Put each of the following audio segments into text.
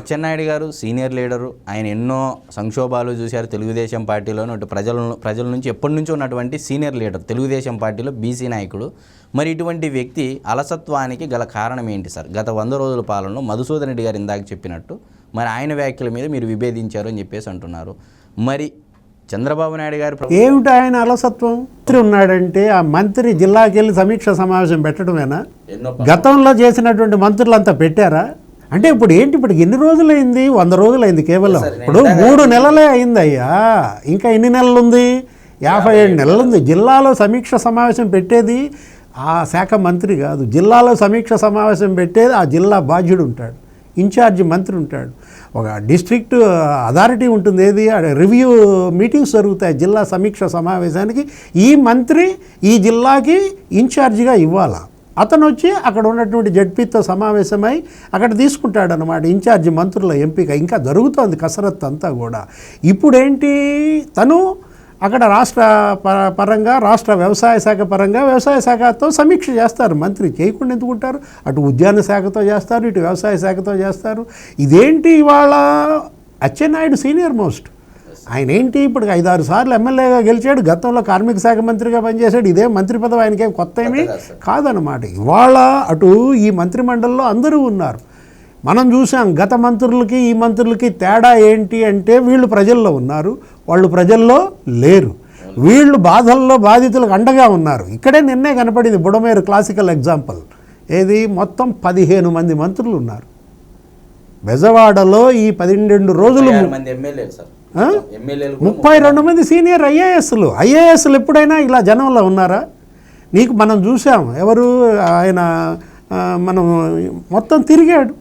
అచ్చెన్నాయుడు గారు senior leader, ఆయన ఎన్నో సంక్షోభాలు చూశారు తెలుగుదేశం పార్టీలోని. అటు ప్రజల నుంచి ఎప్పటి నుంచో ఉన్నటువంటి సీనియర్ లీడర్, తెలుగుదేశం పార్టీలో బీసీ నాయకుడు. మరి ఇటువంటి వ్యక్తి అలసత్వానికి గల కారణం ఏంటి సార్? గత 100 రోజుల పాలనలో మధుసూదన్ రెడ్డి గారు ఇందాక చెప్పినట్టు మరి ఆయన వ్యాఖ్యల మీద మీరు విభేదించారు అని చెప్పేసి అంటున్నారు. మరి చంద్రబాబు నాయుడు గారు ఏమిటి ఆయన అలసత్వం? మంత్రి ఉన్నాడంటే ఆ మంత్రి జిల్లాకి వెళ్ళి సమీక్ష సమావేశం పెట్టడమేనా? గతంలో చేసినటువంటి మంత్రులంతా పెట్టారా? అంటే ఇప్పుడు ఏంటి, ఇప్పుడు ఎన్ని రోజులైంది? 100 రోజులైంది కేవలం. ఇప్పుడు 3 నెలలే అయిందయ్యా, ఇంకా ఎన్ని నెలలు ఉంది? 57 నెలలు ఉంది. జిల్లాలో సమీక్ష సమావేశం పెట్టేది ఆ శాఖ మంత్రి కాదు, జిల్లాలో సమీక్ష సమావేశం పెట్టేది ఆ జిల్లా బాధ్యుడు ఉంటాడు, ఇన్ఛార్జి మంత్రి ఉంటాడు, ఒక డిస్ట్రిక్ట్ అథారిటీ ఉంటుంది. ఏది రివ్యూ మీటింగ్స్ జరుగుతాయి జిల్లా సమీక్ష సమావేశానికి. ఈ మంత్రి ఈ జిల్లాకి ఇన్ఛార్జిగా ఇవ్వాలా, అతను వచ్చి అక్కడ ఉన్నటువంటి జడ్పీతో సమావేశమై అక్కడ తీసుకుంటాడు అన్నమాట ఇన్ఛార్జి మంత్రుల ఎంపిక. ఇంకా జరుగుతోంది కసరత్తు అంతా కూడా. ఇప్పుడేంటి, తను అక్కడ రాష్ట్ర పరంగా, రాష్ట్ర వ్యవసాయ శాఖ పరంగా వ్యవసాయ శాఖతో సమీక్ష చేస్తారు. మంత్రి చేయకుండా ఎందుకుంటారు? అటు ఉద్యాన శాఖతో చేస్తారు, ఇటు వ్యవసాయ శాఖతో చేస్తారు. ఇదేంటి, ఇవాళ అచ్చెన్నాయుడు సీనియర్ మోస్ట్, ఆయన ఏంటి ఇప్పుడు 5-6 సార్లు ఎమ్మెల్యేగా గెలిచాడు, గతంలో కార్మిక శాఖ మంత్రిగా పనిచేశాడు. ఇదే మంత్రి పదవి ఆయనకేం కొత్త ఏమీ కాదనమాట. ఇవాళ అటు ఈ మంత్రిమండలిలో అందరూ ఉన్నారు. మనం చూసాం గత మంత్రులకి ఈ మంత్రులకి తేడా ఏంటి అంటే, వీళ్ళు ప్రజల్లో ఉన్నారు, వాళ్ళు ప్రజల్లో లేరు. వీళ్ళు బాధల్లో బాధితులకు అండగా ఉన్నారు. ఇక్కడే నిన్నే కనపడింది బుడమేరు క్లాసికల్ ఎగ్జాంపుల్. ఏది, మొత్తం 15 మంది మంత్రులు ఉన్నారు బెజవాడలో ఈ 12 రోజులు. 32 మంది సీనియర్ ఐఏఎస్లు ఎప్పుడైనా ఇలా జనంలో ఉన్నారా? నీకు మనం చూసాం, ఎవరు ఆయన, మనం మొత్తం తిరిగాడు,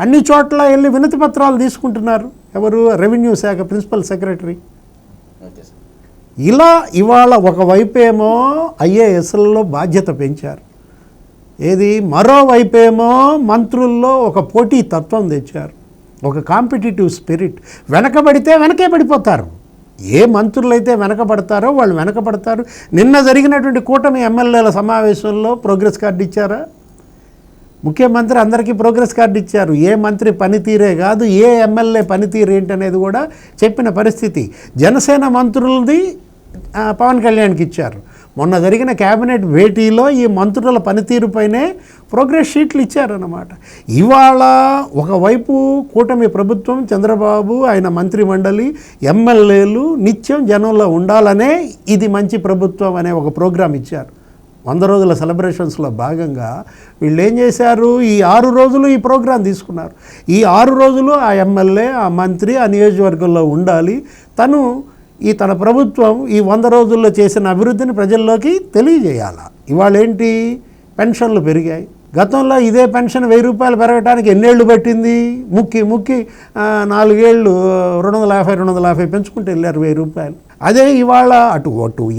అన్ని చోట్ల వెళ్ళి వినతి పత్రాలు తీసుకుంటున్నారు. ఎవరు? రెవెన్యూ శాఖ ప్రిన్సిపల్ సెక్రటరీ. ఇలా ఇవాళ ఒకవైపేమో ఐఏఎస్లలో బాధ్యత పెంచారు, ఏది, మరోవైపేమో మంత్రుల్లో ఒక పోటీ తత్వం తెచ్చారు, ఒక కాంపిటిటివ్ స్పిరిట్. వెనకబడితే వెనకే పడిపోతారు. ఏ మంత్రులు అయితే వెనకబడతారో వాళ్ళు వెనకబడతారు. నిన్న జరిగినటువంటి కూటమి ఎమ్మెల్యేల సమావేశంలో ప్రోగ్రెస్ కార్డు ఇచ్చారా? ముఖ్యమంత్రి అందరికీ ప్రోగ్రెస్ కార్డు ఇచ్చారు. ఏ మంత్రి పనితీరే కాదు, ఏ ఎమ్మెల్యే పనితీరు ఏంటనేది కూడా చెప్పిన పరిస్థితి. జనసేన మంత్రులది పవన్ కళ్యాణ్కి ఇచ్చారు. మొన్న జరిగిన కేబినెట్ భేటీలో ఈ మంత్రుల పనితీరుపైనే ప్రోగ్రెస్ షీట్లు ఇచ్చారన్నమాట. ఇవాళ ఒకవైపు కూటమి ప్రభుత్వం, చంద్రబాబు, ఆయన మంత్రిమండలి, ఎమ్మెల్యేలు నిత్యం జనంలో ఉండాలనే ఇది మంచి ప్రభుత్వం అనే ఒక ప్రోగ్రాం ఇచ్చారు. 100 రోజుల సెలబ్రేషన్స్లో భాగంగా వీళ్ళు ఏం చేశారు, ఈ 6 రోజులు ఈ ప్రోగ్రాం తీసుకున్నారు. ఈ 6 రోజులు ఆ ఎమ్మెల్యే, ఆ మంత్రి ఆ నియోజకవర్గంలో ఉండాలి. తన ప్రభుత్వం ఈ 100 రోజుల్లో చేసిన అభివృద్ధిని ప్రజల్లోకి తెలియజేయాలి. ఇవాళ ఏంటి, పెన్షన్లు పెరిగాయి. గతంలో ఇదే పెన్షన్ 1000 రూపాయలు పెరగడానికి ఎన్నేళ్ళు పట్టింది? ముక్కి 4 ఏళ్ళు 250 పెంచుకుంటూ వెళ్ళారు 1000 రూపాయలు. అదే ఇవాళ అటు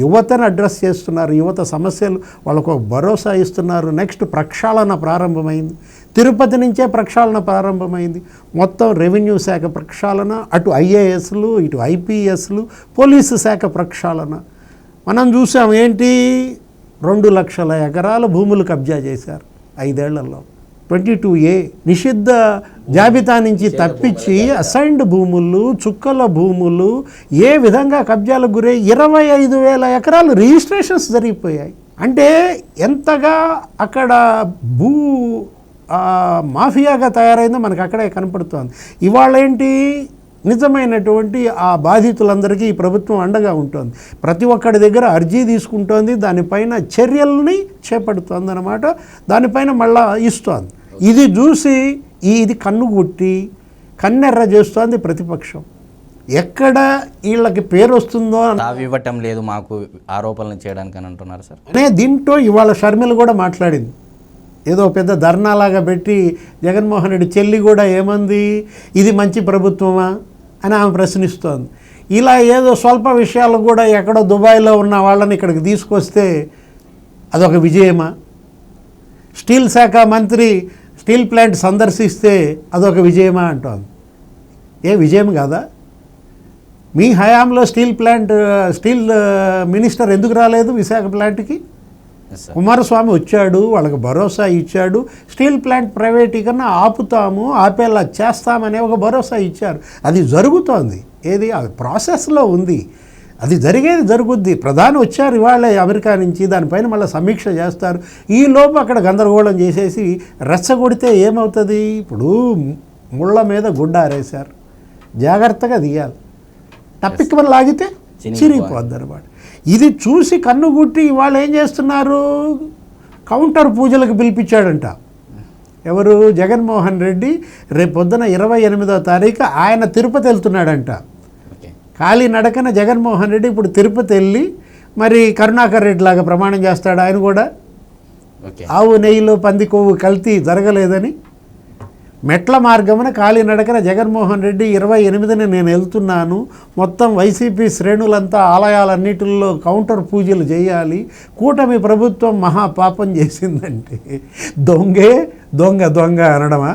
యువతను అడ్రస్ చేస్తున్నారు, యువత సమస్యలు వాళ్ళకు భరోసా ఇస్తున్నారు. నెక్స్ట్ ప్రక్షాళన ప్రారంభమైంది, తిరుపతి నుంచే ప్రక్షాళన ప్రారంభమైంది. మొత్తం రెవెన్యూ శాఖ ప్రక్షాళన, అటు ఐఏఎస్లు, ఇటు ఐపీఎస్లు, పోలీసు శాఖ ప్రక్షాళన. మనం చూసాం ఏంటి, 2 లక్షల ఎకరాల భూములు కబ్జా చేశారు 5 ఏళ్లలో. 22A నిషిద్ధ జాబితా నుంచి తప్పించి అసైన్డ్ భూములు, చుక్కల భూములు ఏ విధంగా కబ్జాలకు గురై 25,000 ఎకరాలు రిజిస్ట్రేషన్స్ జరిగిపోయాయి. అంటే ఎంతగా అక్కడ భూ మాఫియాగా తయారైందో మనకు అక్కడే కనపడుతోంది. ఇవాళ ఏంటి, నిజమైనటువంటి ఆ బాధితులందరికీ ఈ ప్రభుత్వం అండగా ఉంటుంది. ప్రతి ఒక్కడి దగ్గర అర్జీ తీసుకుంటోంది, దానిపైన చర్యల్ని చేపడుతోంది అన్నమాట, దానిపైన మళ్ళా ఇస్తోంది. ఇది చూసి ఇది కన్నుగుట్టి కన్నెర్ర చేస్తోంది ప్రతిపక్షం. ఎక్కడ వీళ్ళకి పేరు వస్తుందో ఇవ్వటం లేదు మాకు ఆరోపణలు చేయడానికి అని అంటున్నారు సార్. అనే దీంట్లో ఇవాళ షర్మిల కూడా మాట్లాడింది, ఏదో పెద్ద ధర్నాలాగా పెట్టి. జగన్మోహన్ రెడ్డి చెల్లి కూడా ఏమంది, ఇది మంచి ప్రభుత్వమా అని ఆమె ప్రశ్నిస్తోంది. ఇలా ఏదో స్వల్ప విషయాలు కూడా ఎక్కడో దుబాయ్లో ఉన్న వాళ్ళని ఇక్కడికి తీసుకొస్తే అదొక విజయమా? స్టీల్ శాఖ మంత్రి స్టీల్ ప్లాంట్ సందర్శిస్తే అదొక విజయమా అంటోంది. ఏ విజయం కాదా? మీ హయాంలో స్టీల్ మినిస్టర్ ఎందుకు రాలేదు విశాఖ ప్లాంట్కి? Yes, sir. కుమారస్వామి వచ్చాడు, వాళ్ళకి భరోసా ఇచ్చాడు, స్టీల్ ప్లాంట్ ప్రైవేటీకరణ ఆపుతాము, ఆపేలా చేస్తామనే ఒక భరోసా ఇచ్చారు. అది జరుగుతోంది. ఏది అది ప్రాసెస్లో ఉంది, అది జరిగేది జరుగుద్ది. ప్రధాని వచ్చారు ఇవాళ అమెరికా నుంచి, దానిపైన మళ్ళీ సమీక్ష చేస్తారు. ఈ లోపు అక్కడ గందరగోళం చేసేసి రెచ్చగొడితే ఏమవుతుంది? ఇప్పుడు ముళ్ళ మీద గుడ్డ ఆరేశారు, జాగ్రత్తగా తీయాలి. టప్పికి లాగితే చిరిగిపోద్ది అనమాట. ఇది చూసి కన్నుగుట్టి ఇవాళ ఏం చేస్తున్నారు? కౌంటర్ పూజలకు పిలిపించాడంట. ఎవరు? జగన్మోహన్ రెడ్డి రేపు పొద్దున 28వ తారీఖు ఆయన తిరుపతి వెళ్తున్నాడంట. ఓకే. ఖాళీ నడకన జగన్మోహన్ రెడ్డి ఇప్పుడు తిరుపతి వెళ్ళి మరి కరుణాకర్ రెడ్డి లాగా ప్రమాణం చేస్తాడు ఆయన కూడా. ఓకే. ఆవు నెయ్యిలో పంది కొవ్వు కల్తీ జరగలేదని మెట్ల మార్గమున కాలినడకన జగన్మోహన్ రెడ్డి 28న నేను వెళ్తున్నాను, మొత్తం వైసీపీ శ్రేణులంతా ఆలయాలన్నిటిల్లో కౌంటర్ పూజలు చేయాలి, కూటమి ప్రభుత్వం మహాపాపం చేసిందంటే దొంగే దొంగ దొంగ అనడమా?